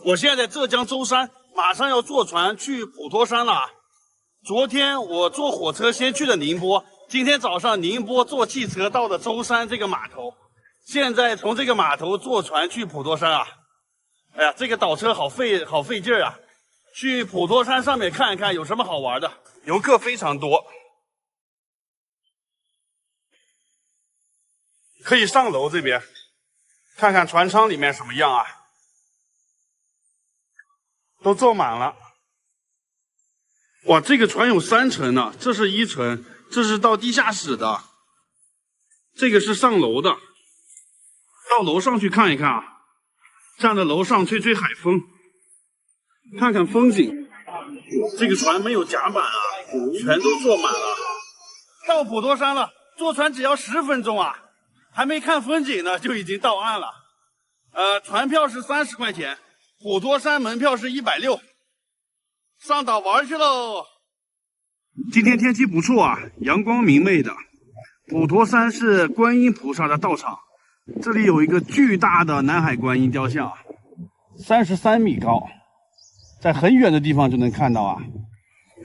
我现在在浙江舟山，马上要坐船去普陀山了。昨天我坐火车先去了宁波，今天早上宁波坐汽车到了舟山这个码头，现在从这个码头坐船去普陀山啊。哎呀，这个倒车好费劲啊！去普陀山上面看一看有什么好玩的，游客非常多，可以上楼这边看看船舱里面什么样啊。都坐满了。哇，这个船有3层呢，这是1层，这是到地下室的，这个是上楼的。到楼上去看一看啊，站在楼上吹吹海风，看看风景。这个船没有甲板啊，全都坐满了。到普陀山了，坐船只要10分钟啊，还没看风景呢就已经到岸了。船票是30块钱。普陀山门票是160，上岛玩去喽！今天天气不错啊，阳光明媚的。普陀山是观音菩萨的道场，这里有一个巨大的南海观音雕像，33米高，在很远的地方就能看到啊。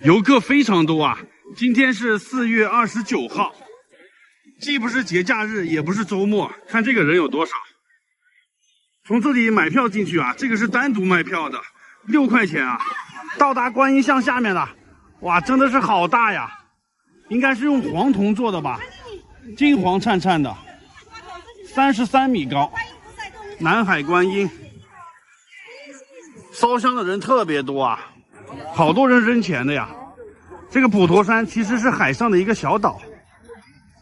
游客非常多啊，今天是4月29号，既不是节假日，也不是周末，看这个人有多少。从这里买票进去啊，这个是单独卖票的，6块钱啊。到达观音像下面了，哇，真的是好大呀！应该是用黄铜做的吧，金黄灿灿的，33米高。南海观音，烧香的人特别多啊，好多人扔钱的呀。这个普陀山其实是海上的一个小岛，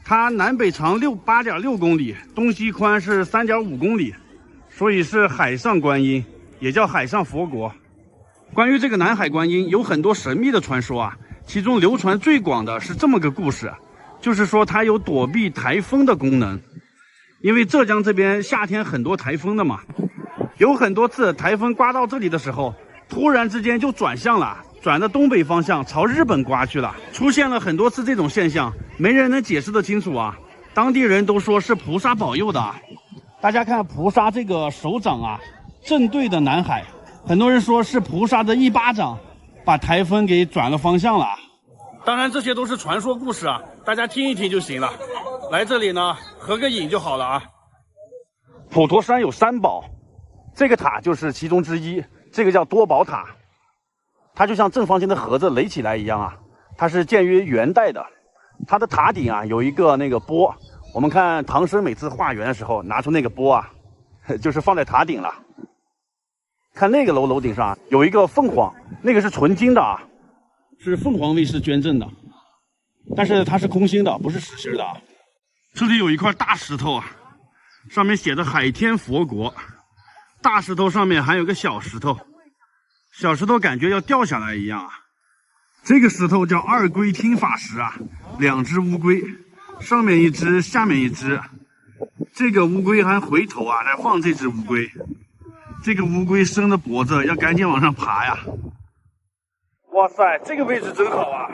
它南北长8.6公里，东西宽是3.5公里。所以是海上观音，也叫海上佛国。关于这个南海观音有很多神秘的传说啊，其中流传最广的是这么个故事，就是说它有躲避台风的功能。因为浙江这边夏天很多台风的嘛，有很多次台风刮到这里的时候，突然之间就转向了，转的东北方向朝日本刮去了，出现了很多次这种现象，没人能解释得清楚啊。当地人都说是菩萨保佑的啊。大家看菩萨这个手掌啊，正对着南海，很多人说是菩萨的一巴掌把台风给转了方向了。当然这些都是传说故事啊，大家听一听就行了。来这里呢，合个影就好了啊。普陀山有3宝，这个塔就是其中之一，这个叫多宝塔，它就像正方形的盒子垒起来一样啊。它是建于元代的，它的塔顶啊有一个那个钵。我们看唐僧每次化缘的时候拿出那个钵啊，就是放在塔顶了。看那个楼顶上有一个凤凰，那个是纯金的啊，是凤凰卫视捐赠的，但是它是空心的，不是实心的啊。这里有一块大石头啊，上面写着海天佛国。大石头上面还有个小石头，小石头感觉要掉下来一样啊。这个石头叫二龟听法石啊，2只乌龟。上面一只，下面一只，这个乌龟还回头啊，来放这只乌龟。这个乌龟伸着脖子，要赶紧往上爬呀！哇塞，这个位置真好啊，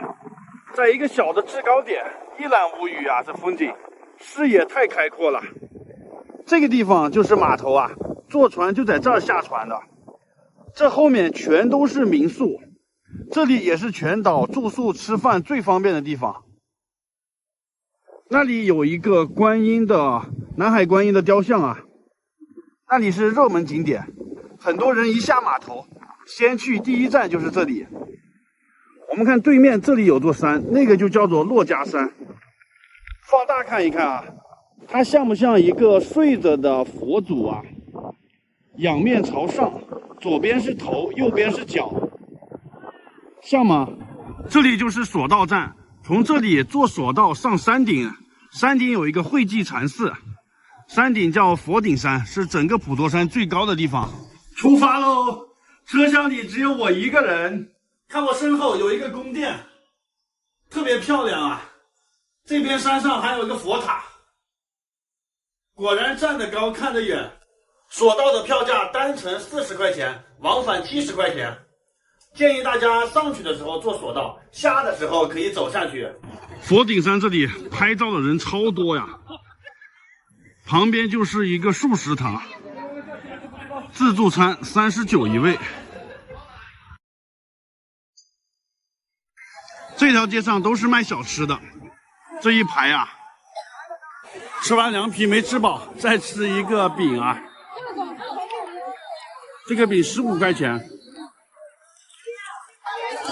在一个小的制高点，一览无余啊，这风景，视野太开阔了。这个地方就是码头啊，坐船就在这儿下船的。这后面全都是民宿，这里也是全岛住宿吃饭最方便的地方。那里有一个南海观音的雕像啊，那里是热门景点，很多人一下码头，先去第一站就是这里。我们看对面这里有座山，那个就叫做珞珈山。放大看一看啊，它像不像一个睡着的佛祖啊？仰面朝上，左边是头，右边是脚，像吗？这里就是索道站，从这里坐索道上山顶。山顶有一个慧济禅寺，山顶叫佛顶山，是整个普陀山最高的地方。出发喽！车厢里只有我一个人。看我身后有一个宫殿，特别漂亮啊！这边山上还有一个佛塔。果然站得高看得远。索道的票价单程40块钱，往返70块钱。建议大家上去的时候坐索道，下的时候可以走下去。佛顶山这里拍照的人超多呀，旁边就是一个素食塔，自助餐39一位。这条街上都是卖小吃的，这一排啊，吃完凉皮没吃饱，再吃一个饼啊。这个饼15块钱。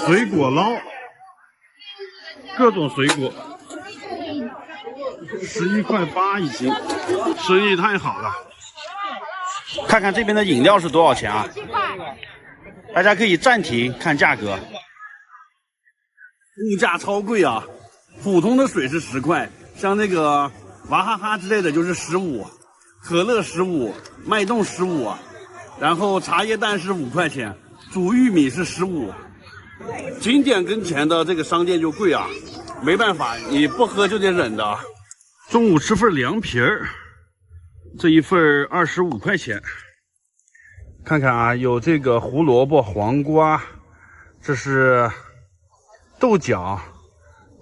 水果捞，各种水果，11块8一斤，生意太好了。看看这边的饮料是多少钱啊？大家可以暂停看价格。物价超贵啊！普通的水是10块，像那个娃哈哈之类的就是15，可乐15，脉动15，然后茶叶蛋是5块钱，煮玉米是15。景点跟前的这个商店就贵啊，没办法，你不喝就得忍的。中午吃份凉皮儿，这一份25块钱。看看啊，有这个胡萝卜、黄瓜，这是豆角，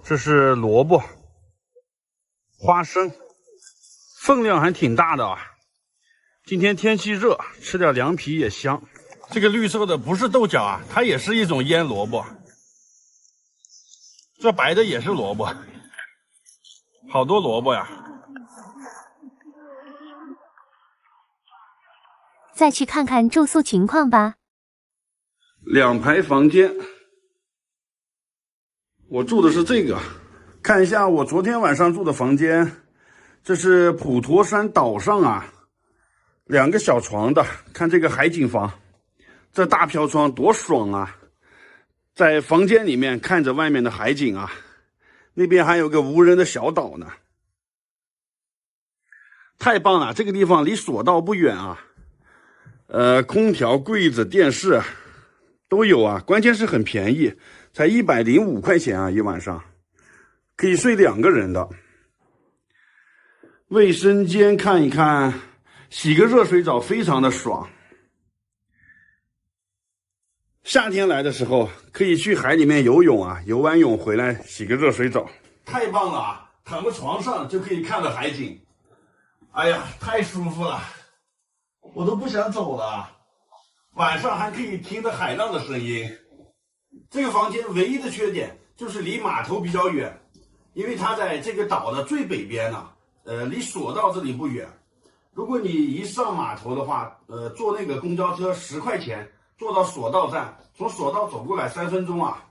这是萝卜、花生，分量还挺大的啊。今天天气热，吃点凉皮也香。这个绿色的不是豆角啊，它也是一种腌萝卜。这白的也是萝卜，好多萝卜呀。再去看看住宿情况吧。2排房间，我住的是这个。看一下我昨天晚上住的房间，这是普陀山岛上啊，2个小床的。看这个海景房。这大飘窗多爽啊！在房间里面看着外面的海景啊，那边还有个无人的小岛呢，太棒了！这个地方离索道不远啊，空调、柜子、电视都有啊，关键是很便宜，才105块钱啊一晚上，可以睡2个人的。卫生间看一看，洗个热水澡非常的爽。夏天来的时候可以去海里面游泳啊，游完泳回来洗个热水澡，太棒了啊！躺在床上就可以看到海景，哎呀，太舒服了，我都不想走了。晚上还可以听到海浪的声音。这个房间唯一的缺点就是离码头比较远，因为它在这个岛的最北边呢，离索道这里不远。如果你一上码头的话，坐那个公交车10块钱。坐到索道站，从索道走过来3分钟啊，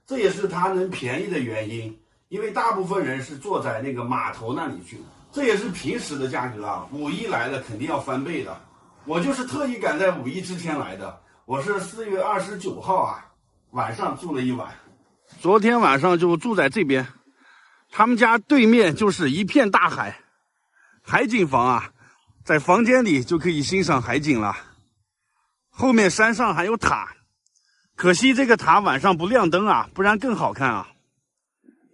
这也是它能便宜的原因。因为大部分人是坐在那个码头那里去，这也是平时的价格啊。5·1来了肯定要翻倍的。我就是特意赶在5·1之前来的，我是4月29号啊，晚上住了一晚。昨天晚上就住在这边，他们家对面就是一片大海，海景房啊，在房间里就可以欣赏海景了。后面山上还有塔，可惜这个塔晚上不亮灯啊，不然更好看啊。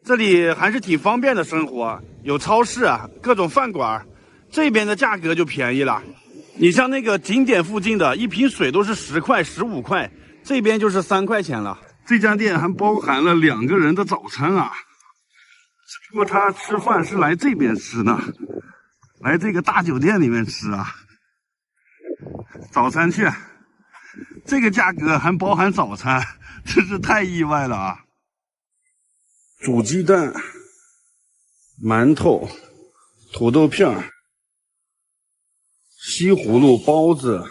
这里还是挺方便的生活，有超市啊，各种饭馆，这边的价格就便宜了。你像那个景点附近的一瓶水都是10块、15块，这边就是3块钱了。这家店还包含了2个人的早餐啊，只不过他吃饭是来这边吃的，来这个大酒店里面吃啊。早餐券。这个价格还包含早餐，真是太意外了啊！煮鸡蛋、馒头、土豆片、西葫芦、包子，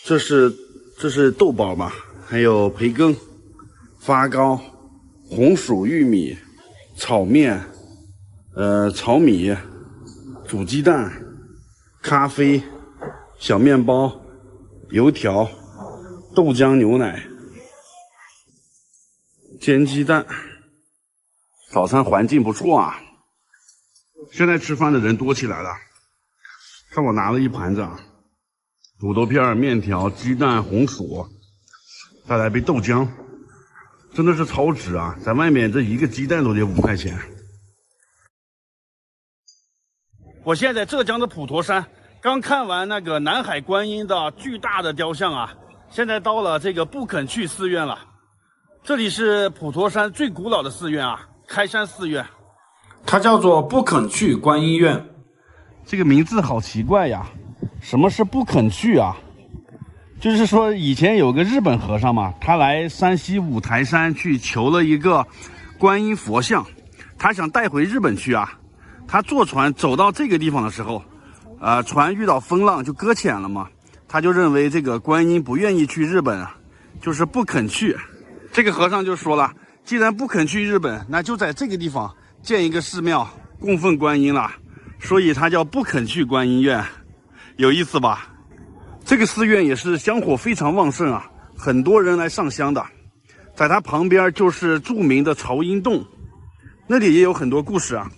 这是豆包吧？还有培根、发糕、红薯玉米、炒面、炒米、煮鸡蛋、咖啡、小面包。油条、豆浆牛奶、煎鸡蛋，早餐环境不错啊。现在吃饭的人多起来了，看我拿了一盘子啊，土豆片、面条、鸡蛋、红薯，再来杯豆浆，真的是超值啊！在外面这一个鸡蛋都得5块钱。我现在在浙江的普陀山。刚看完那个南海观音的巨大的雕像啊，现在到了这个不肯去寺院了。这里是普陀山最古老的寺院啊，开山寺院，它叫做不肯去观音院。这个名字好奇怪呀，什么是不肯去啊？就是说以前有个日本和尚嘛，他来山西五台山去求了一个观音佛像，他想带回日本去啊。他坐船走到这个地方的时候，船遇到风浪就搁浅了嘛，他就认为这个观音不愿意去日本啊，就是不肯去。这个和尚就说了，既然不肯去日本，那就在这个地方建一个寺庙供奉观音了，所以他叫不肯去观音院，有意思吧？这个寺院也是香火非常旺盛啊，很多人来上香的。在它旁边就是著名的朝阴洞，那里也有很多故事啊，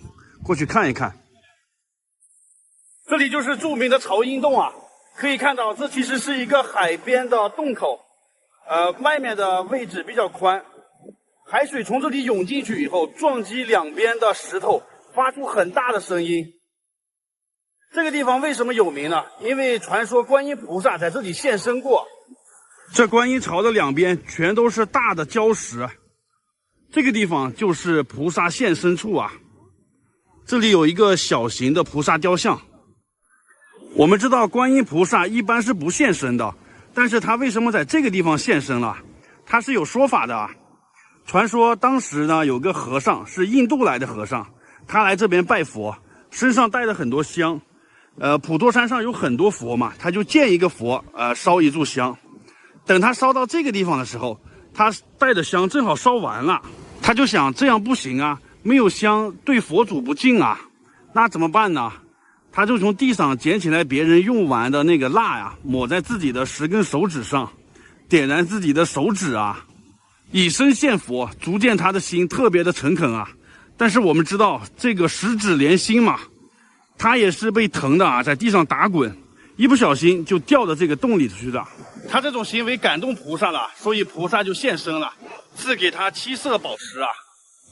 过去看一看。这里就是著名的朝阴洞啊，可以看到这其实是一个海边的洞口，外面的位置比较宽，海水从这里涌进去以后，撞击两边的石头，发出很大的声音。这个地方为什么有名呢？因为传说观音菩萨在这里现身过。这观音槽的两边全都是大的礁石，这个地方就是菩萨现身处啊。这里有一个小型的菩萨雕像。我们知道观音菩萨一般是不现身的，但是他为什么在这个地方现身了？他是有说法的啊。传说当时呢，有个和尚是印度来的和尚，他来这边拜佛，身上带了很多香。普陀山上有很多佛嘛，他就建一个佛，烧一炷香。等他烧到这个地方的时候，他带的香正好烧完了，他就想这样不行啊，没有香对佛祖不敬啊，那怎么办呢？他就从地上捡起来别人用完的那个蜡呀，抹在自己的10根手指上，点燃自己的手指啊，以身献佛，足见他的心特别的诚恳啊。但是我们知道这个10指连心嘛，他也是被疼的啊，在地上打滚，一不小心就掉到这个洞里去的。他这种行为感动菩萨了，所以菩萨就现身了，赐给他7色宝石啊。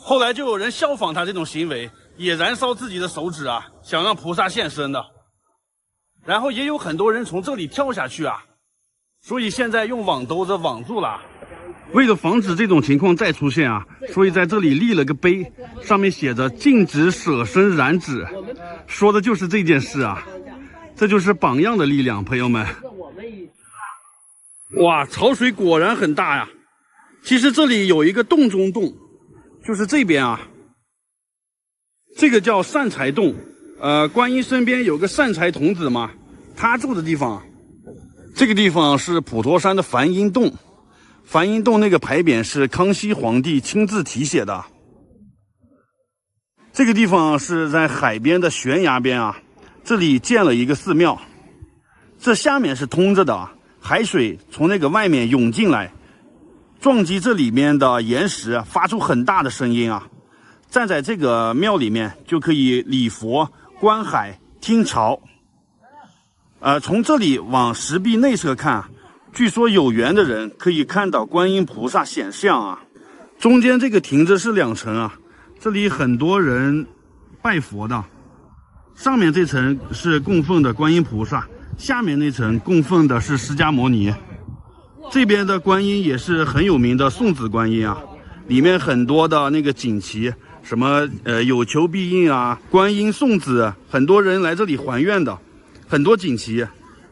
后来就有人效仿他这种行为，也燃烧自己的手指啊，想让菩萨现身的。然后也有很多人从这里跳下去啊，所以现在用网兜子网住了。为了防止这种情况再出现啊，所以在这里立了个碑，上面写着禁止舍身燃指，说的就是这件事啊。这就是榜样的力量，朋友们。哇，潮水果然很大呀。其实这里有一个洞中洞，就是这边啊，这个叫善财洞。观音身边有个善财童子嘛，他住的地方。这个地方是普陀山的梵音洞，梵音洞那个牌匾是康熙皇帝亲自题写的。这个地方是在海边的悬崖边啊，这里建了一个寺庙，这下面是通着的啊，海水从那个外面涌进来，撞击这里面的岩石，发出很大的声音啊。站在这个庙里面就可以礼佛、观海、听潮。从这里往石壁内侧看，据说有缘的人可以看到观音菩萨显像啊。中间这个亭子是2层啊，这里很多人拜佛的。上面这层是供奉的观音菩萨，下面那层供奉的是释迦牟尼。这边的观音也是很有名的送子观音啊，里面很多的那个锦旗，什么有求必应啊，观音送子，很多人来这里还愿的，很多锦旗，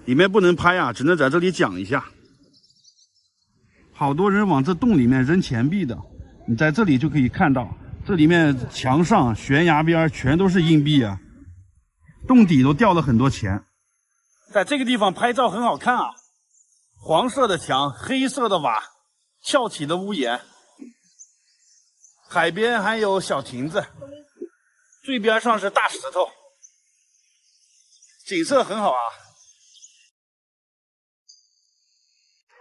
里面不能拍啊，只能在这里讲一下。好多人往这洞里面扔钱币的，你在这里就可以看到，这里面墙上、悬崖边全都是硬币啊，洞底都掉了很多钱。在这个地方拍照很好看啊，黄色的墙，黑色的瓦，翘起的屋檐。海边还有小亭子，最边上是大石头，景色很好啊。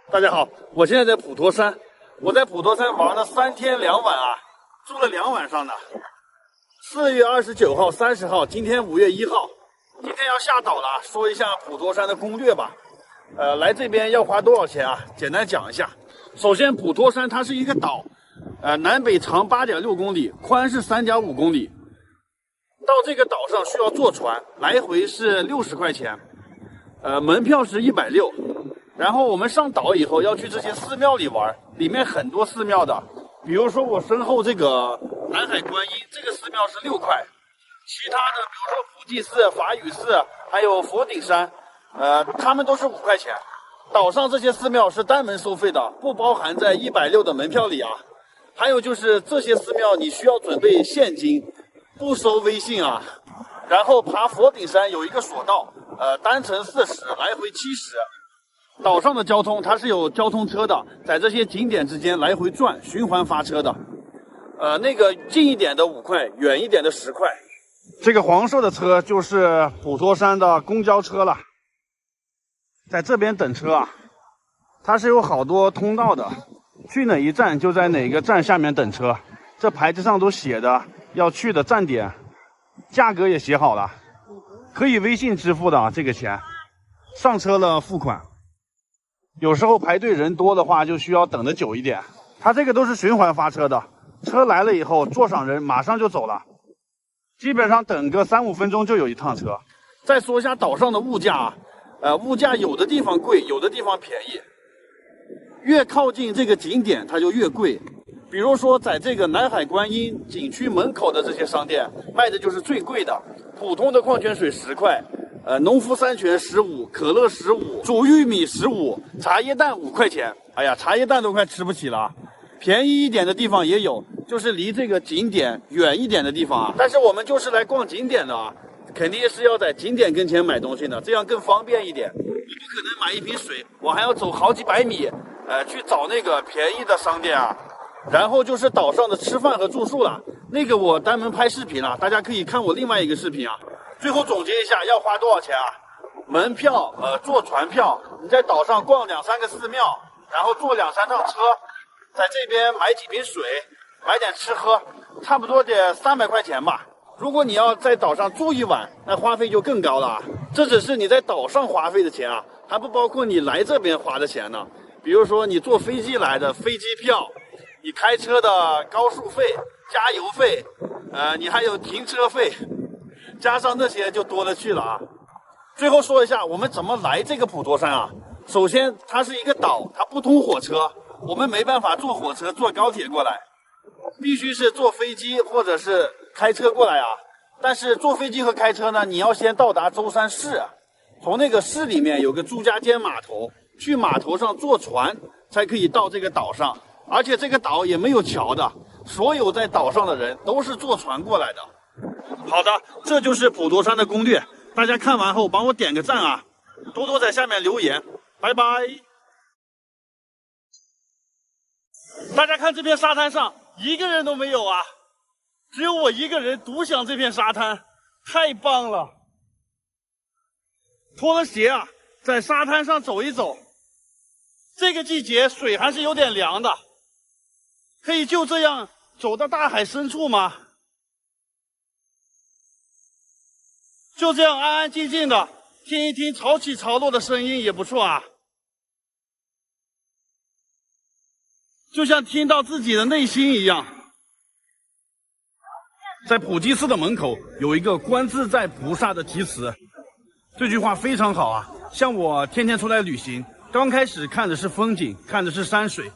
大家好，我现在在普陀山，我在普陀山玩了3天2晚啊，住了2晚上的。4月29号、30号，今天5月1号，今天要下岛了，说一下普陀山的攻略吧。来这边要花多少钱啊？简单讲一下。首先，普陀山它是一个岛，南北长8.6公里，宽是3.5公里。到这个岛上需要坐船，来回是60块钱，门票是160。然后我们上岛以后要去这些寺庙里玩，里面很多寺庙的，比如说我身后这个南海观音，这个寺庙是6块，其他的比如说普济寺、法雨寺，还有佛顶山，他们都是5块钱。岛上这些寺庙是单门收费的，不包含在160的门票里啊。还有就是这些寺庙你需要准备现金，不收微信啊。然后爬佛顶山有一个索道，单程40，来回70。岛上的交通它是有交通车的，在这些景点之间来回转，循环发车的。那个近一点的5块，远一点的10块。这个黄色的车就是普陀山的公交车了。在这边等车啊，它是有好多通道的，去哪一站就在哪个站下面等车。这牌子上都写的要去的站点，价格也写好了，可以微信支付的啊，这个钱。上车了付款。有时候排队人多的话，就需要等得久一点。它这个都是循环发车的，车来了以后坐上人马上就走了，基本上等个3、5分钟就有一趟车。再说一下岛上的物价啊。物价有的地方贵，有的地方便宜。越靠近这个景点，它就越贵。比如说，在这个南海观音景区门口的这些商店，卖的就是最贵的。普通的矿泉水10块，农夫山泉15，可乐15，煮玉米15，茶叶蛋5块钱。哎呀，茶叶蛋都快吃不起了。便宜一点的地方也有，就是离这个景点远一点的地方啊。但是我们就是来逛景点的啊。肯定是要在景点跟前买东西的，这样更方便一点。我不可能买一瓶水，我还要走好几百米，去找那个便宜的商店啊。然后就是岛上的吃饭和住宿了，那个我单门拍视频了，大家可以看我另外一个视频啊。最后总结一下，要花多少钱啊？门票，坐船票，你在岛上逛2、3个寺庙，然后坐2、3趟车，在这边买几瓶水，买点吃喝，差不多得300块钱吧。如果你要在岛上住一晚，那花费就更高了啊。这只是你在岛上花费的钱啊，还不包括你来这边花的钱呢。比如说你坐飞机来的飞机票，你开车的高速费、加油费，你还有停车费，加上那些就多了去了啊。最后说一下我们怎么来这个普陀山啊。首先它是一个岛，它不通火车，我们没办法坐火车、坐高铁过来，必须是坐飞机或者是开车过来啊。但是坐飞机和开车呢，你要先到达舟山市，从那个市里面有个朱家尖码头，去码头上坐船才可以到这个岛上。而且这个岛也没有桥的，所有在岛上的人都是坐船过来的。好的，这就是普陀山的攻略，大家看完后帮我点个赞啊，多多在下面留言，拜拜。大家看这片沙滩上一个人都没有啊，只有我一个人独享这片沙滩，太棒了。脱了鞋啊，在沙滩上走一走，这个季节水还是有点凉的，可以就这样走到大海深处吗？就这样安安静静的听一听潮起潮落的声音也不错啊，就像听到自己的内心一样。在普济寺的门口有一个观自在菩萨的题词，这句话非常好啊。像我天天出来旅行，刚开始看的是风景，看的是山水，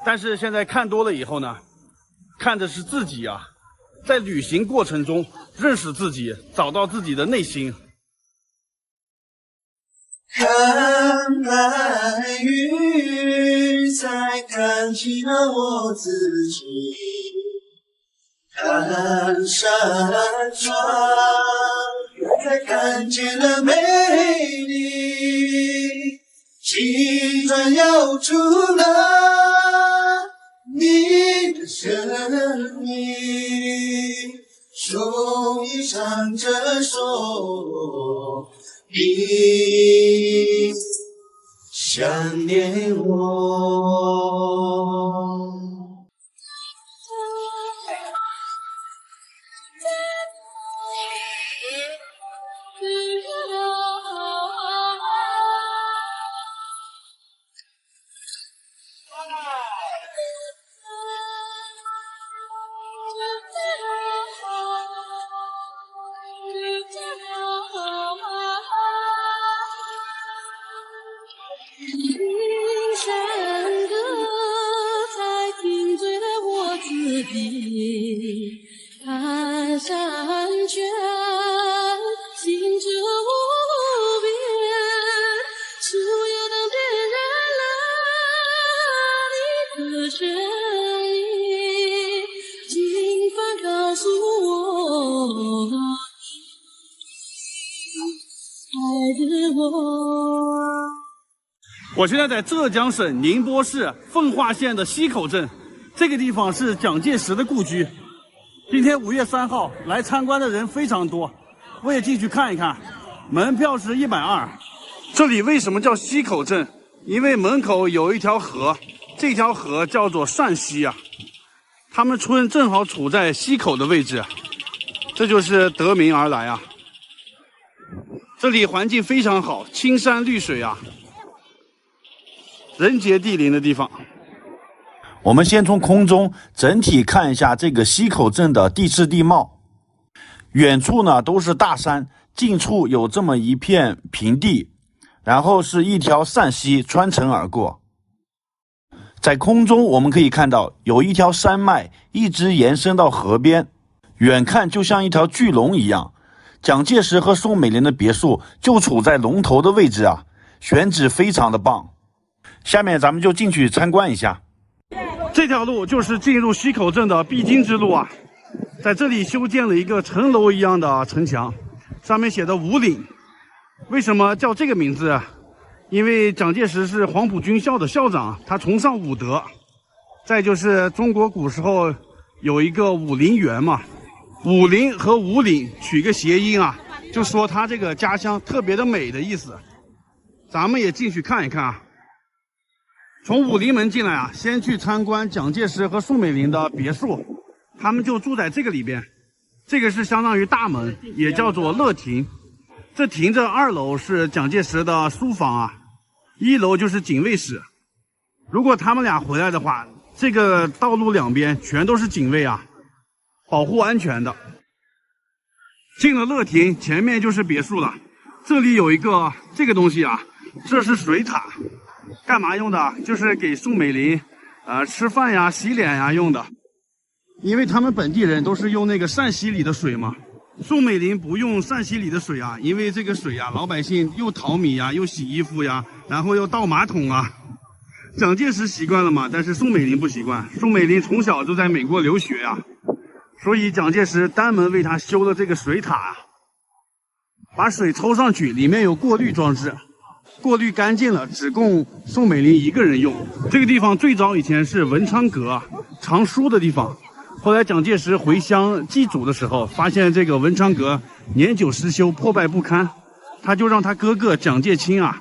但是现在看多了以后呢，看的是自己啊。在旅行过程中认识自己，找到自己的内心。看白云，才看清了我自己；看山川，才看见了美丽。青砖摇出了你的生命，树叶唱着说你想念我。看山泉，心之无边。的声音，请快告诉我，爱的我。我现在在浙江省宁波市奉化县的溪口镇，这个地方是蒋介石的故居。今天5月3号来参观的人非常多，我也进去看一看，门票是120。这里为什么叫溪口镇？因为门口有一条河，这条河叫做善溪啊。他们村正好处在溪口的位置，这就是得名而来啊。这里环境非常好，青山绿水啊，人杰地灵的地方。我们先从空中整体看一下这个溪口镇的地势地貌。远处呢都是大山，近处有这么一片平地，然后是一条善溪穿城而过。在空中我们可以看到有一条山脉一直延伸到河边，远看就像一条巨龙一样。蒋介石和宋美龄的别墅就处在龙头的位置啊，选址非常的棒。下面咱们就进去参观一下。这条路就是进入溪口镇的必经之路啊，在这里修建了一个城楼一样的城墙，上面写的武岭。为什么叫这个名字？因为蒋介石是黄埔军校的校长，他崇尚武德。再就是中国古时候有一个武陵源嘛，武陵和武岭取个谐音啊，就说他这个家乡特别的美的意思。咱们也进去看一看啊。从武陵门进来啊，先去参观蒋介石和宋美龄的别墅，他们就住在这个里边。这个是相当于大门，也叫做乐亭。这亭着2楼是蒋介石的书房啊，1楼就是警卫室。如果他们俩回来的话，这个道路两边全都是警卫啊，保护安全的。进了乐亭，前面就是别墅了。这里有一个这个东西啊，这是水塔。干嘛用的？就是给宋美龄吃饭呀、洗脸呀用的。因为他们本地人都是用那个善溪里的水嘛。宋美龄不用善溪里的水啊，因为这个水啊，老百姓又淘米呀，又洗衣服呀，然后又倒马桶啊。蒋介石习惯了嘛，但是宋美龄不习惯。宋美龄从小就在美国留学啊，所以蒋介石单门为她修了这个水塔，把水抽上去，里面有过滤装置。过滤干净了，只供宋美龄一个人用。这个地方最早以前是文昌阁藏书的地方，后来蒋介石回乡祭祖的时候，发现这个文昌阁年久失修，破败不堪，他就让他哥哥蒋介清啊，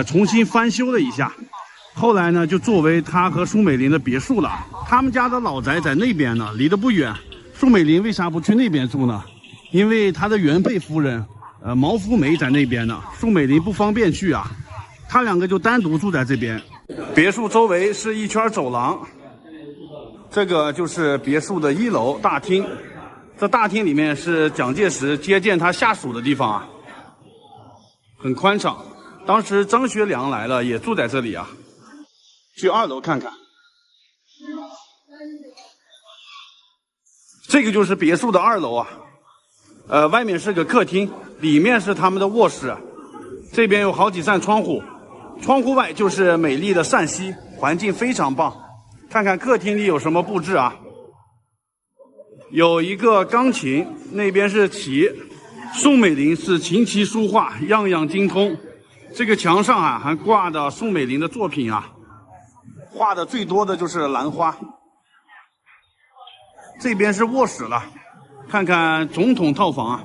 重新翻修了一下。后来呢，就作为他和宋美龄的别墅了。他们家的老宅在那边呢，离得不远。宋美龄为啥不去那边住呢？因为她的原配夫人毛福梅在那边呢，宋美龄不方便去啊，他2个就单独住在这边。别墅周围是一圈走廊，这个就是别墅的1楼大厅。这大厅里面是蒋介石接见他下属的地方啊，很宽敞。当时张学良来了也住在这里啊。去2楼看看，这个就是别墅的2楼啊。外面是个客厅，里面是他们的卧室，这边有好几扇窗户，窗户外就是美丽的善溪，环境非常棒。看看客厅里有什么布置啊？有一个钢琴，那边是棋。宋美龄是琴棋书画样样精通，这个墙上啊还挂的宋美龄的作品啊，画的最多的就是兰花。这边是卧室了。看看总统套房啊，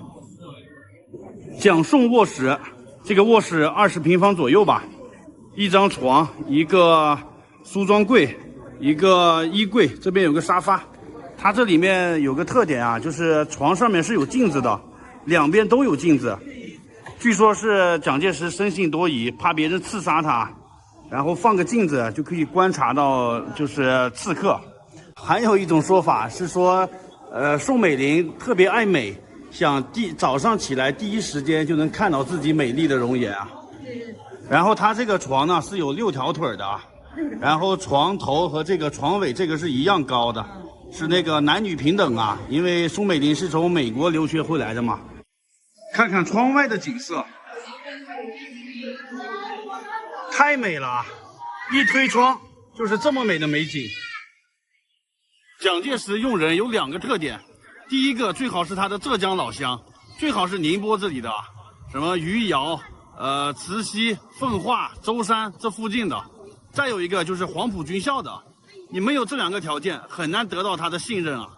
蒋宋卧室，这个卧室20平方左右吧，一张床，一个梳妆柜，一个衣柜，这边有个沙发。它这里面有个特点啊，就是床上面是有镜子的，两边都有镜子。据说是蒋介石生性多疑，怕别人刺杀他，然后放个镜子就可以观察到就是刺客。还有一种说法是说宋美龄特别爱美，想早上起来第一时间就能看到自己美丽的容颜啊。然后它这个床呢是有6条腿的啊，然后床头和这个床尾这个是一样高的，是那个男女平等啊，因为宋美龄是从美国留学回来的嘛。看看窗外的景色，太美了啊！一推窗就是这么美的美景。蒋介石用人有2个特点，第一个最好是他的浙江老乡，最好是宁波这里的，什么余姚、慈溪、奉化、舟山这附近的，再有一个就是黄埔军校的。你没有这2个条件，很难得到他的信任啊。